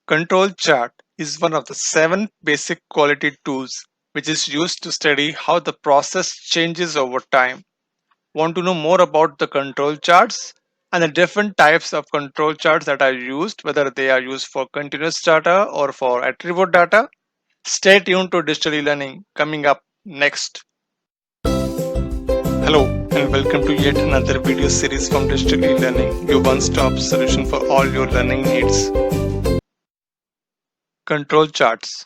Control chart is one of the 7 basic quality tools which is used to study how the process changes over time. Want to know more about the control charts and the different types of control charts that are used, whether they are used for continuous data or for attribute data? Stay tuned to digital e-learning coming up next. Hello and welcome to yet another video series from Digital e-learning, your one-stop solution for all your learning needs. Control charts.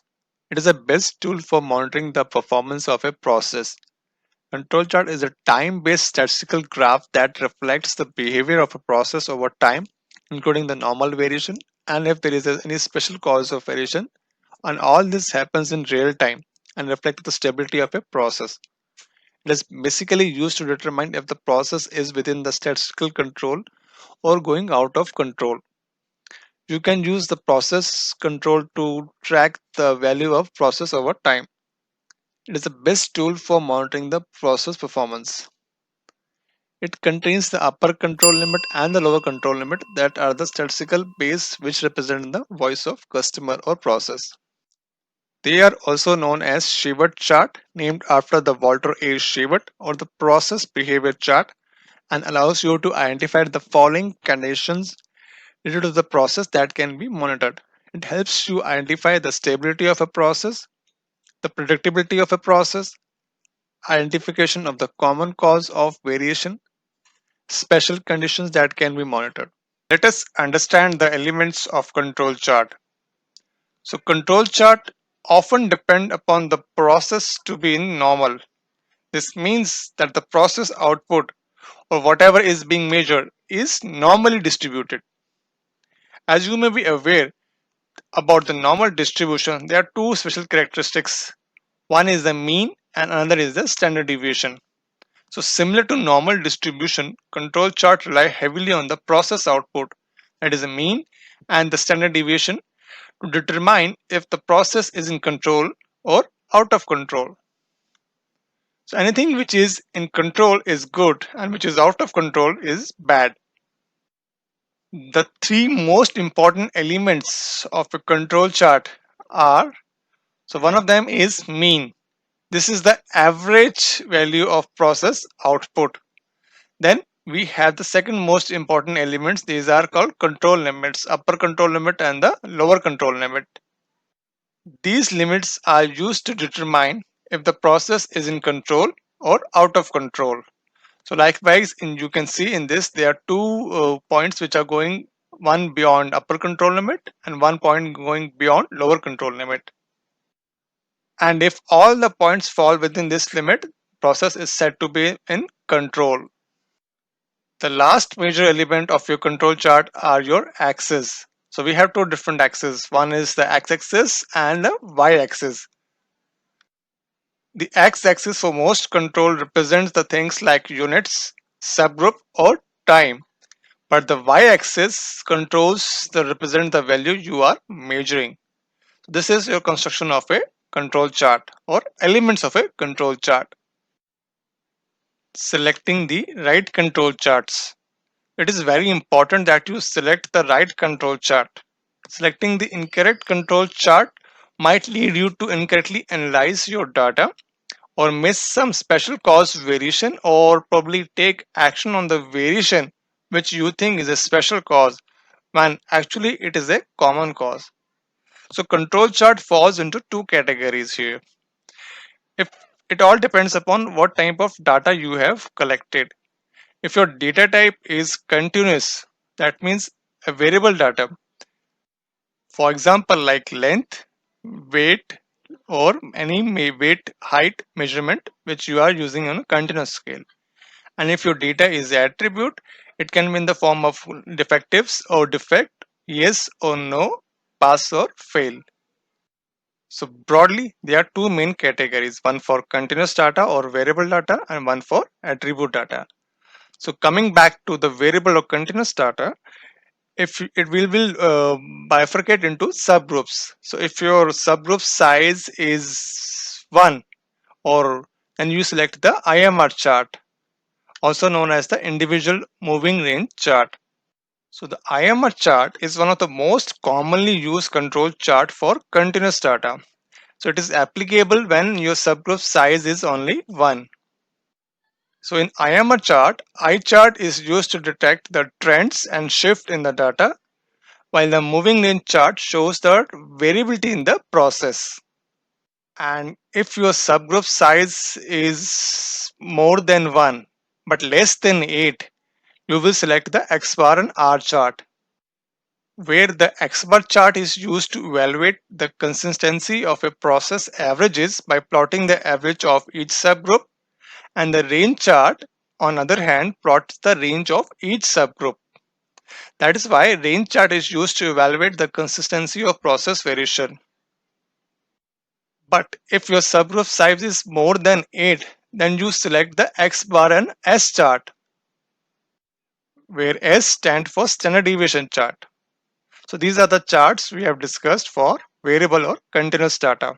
It is the best tool for monitoring the performance of a process. Control chart is a time-based statistical graph that reflects the behavior of a process over time, including the normal variation and if there is any special cause of variation. And all this happens in real time and reflects the stability of a process. It is basically used to determine if the process is within the statistical control or going out of control. You can use the process control to track the value of process over time. It is the best tool for monitoring the process performance. It contains the upper control limit and the lower control limit that are the statistical base which represent the voice of customer or process. They are also known as Shewhart chart, named after the Walter A. Shewhart, or the process behavior chart, and allows you to identify the following conditions related to the process that can be monitored. It helps you identify the stability of a process, the predictability of a process, identification of the common cause of variation, special conditions that can be monitored. Let us understand the elements of control chart. So control chart often depend upon the process to be in normal. This means that the process output or whatever is being measured is normally distributed. As you may be aware about the normal distribution, there are two special characteristics. One is the mean and another is the standard deviation. So similar to normal distribution, control chart rely heavily on the process output, that is the mean, and the standard deviation to determine if the process is in control or out of control. So anything which is in control is good and which is out of control is bad. The three most important elements of a control chart are, so one of them is mean. This is the average value of process output. Then we have the second most important elements. These are called control limits, upper control limit and the lower control limit. These limits are used to determine if the process is in control or out of control. So likewise, you can see in this, there are two points which are going one beyond upper control limit and one point going beyond lower control limit. And if all the points fall within this limit, process is said to be in control. The last major element of your control chart are your axes. So we have two different axes. One is the x-axis and the y-axis. The x-axis for most control represents the things like units, subgroup or time. But the y-axis controls the represent the value you are measuring. This is your construction of a control chart or elements of a control chart. Selecting the right control charts. It is very important that you select the right control chart. Selecting the incorrect control chart might lead you to incorrectly analyze your data or miss some special cause variation or probably take action on the variation which you think is a special cause when actually it is a common cause. So control chart falls into two categories here. If it all depends upon what type of data you have collected. If your data type is continuous, that means a variable data. For example, like length, weight, or any weight height measurement which you are using on a continuous scale. And if your data is attribute, it can be in the form of defectives or defect, yes or no, pass or fail. So broadly, there are two main categories, one for continuous data or variable data and one for attribute data. So coming back to the variable or continuous data, if it will bifurcate into subgroups. So if your subgroup size is 1, or then you select the IMR chart, also known as the individual moving range chart. So the IMR chart is one of the most commonly used control chart for continuous data. So it is applicable when your subgroup size is only 1. So in IMR chart, I chart is used to detect the trends and shift in the data, while the moving range chart shows the variability in the process. And if your subgroup size is more than 1 but less than 8, you will select the X bar and R chart, where the X bar chart is used to evaluate the consistency of a process averages by plotting the average of each subgroup, and the range chart, on other hand, plots the range of each subgroup. That is why range chart is used to evaluate the consistency of process variation. But if your subgroup size is more than 8, then you select the X bar and S chart, where S stands for standard deviation chart. So these are the charts we have discussed for variable or continuous data.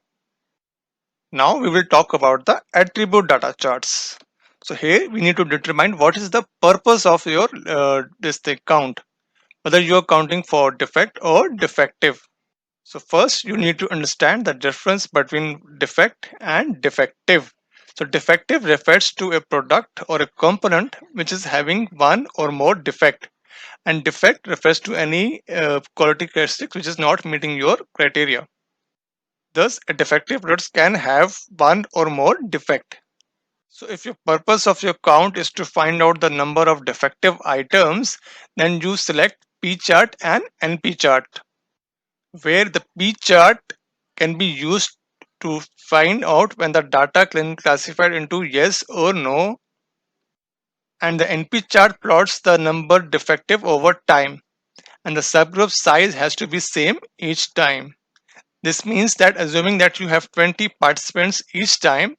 Now we will talk about the attribute data charts. So here we need to determine what is the purpose of your this thing count, whether you are counting for defect or defective. So first you need to understand the difference between defect and defective. So defective refers to a product or a component which is having one or more defect, and defect refers to any quality characteristic which is not meeting your criteria. Thus, a defective product can have one or more defect. So if your purpose of your count is to find out the number of defective items, then you select P chart and NP chart, where the P chart can be used to find out when the data can classified into yes or no, and the NP chart plots the number defective over time, and the subgroup size has to be same each time. This means that assuming that you have 20 participants each time,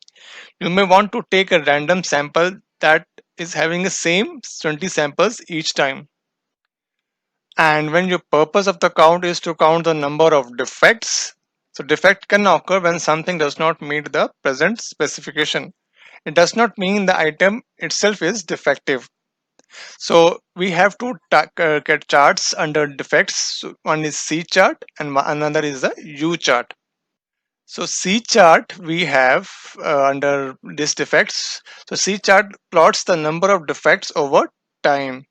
you may want to take a random sample that is having the same 20 samples each time. And when your purpose of the count is to count the number of defects, so defect can occur when something does not meet the present specification. It does not mean the item itself is defective. So we have two get charts under defects. So one is C chart and another is the U chart. So C chart we have under this defects. So C chart plots the number of defects over time,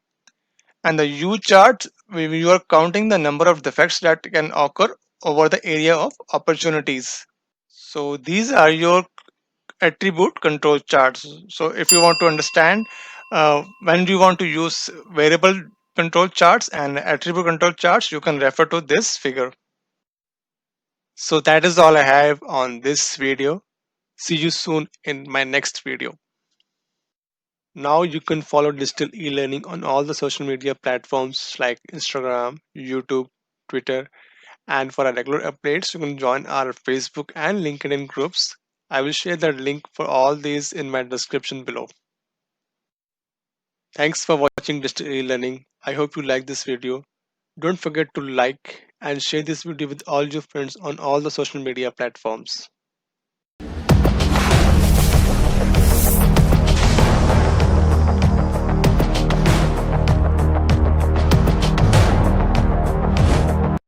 and the U chart you are counting the number of defects that can occur over the area of opportunities. So these are your attribute control charts. So if you want to understand when you want to use variable control charts and attribute control charts, you can refer to this figure. So that is all I have on this video. See you soon in my next video. Now you can follow digital e-learning on all the social media platforms like Instagram, YouTube, Twitter, and for our regular updates, you can join our Facebook and LinkedIn groups. I will share the link for all these in my description below. Thanks for watching digital e-learning. I hope you like this video. Don't forget to like and share this video with all your friends on all the social media platforms.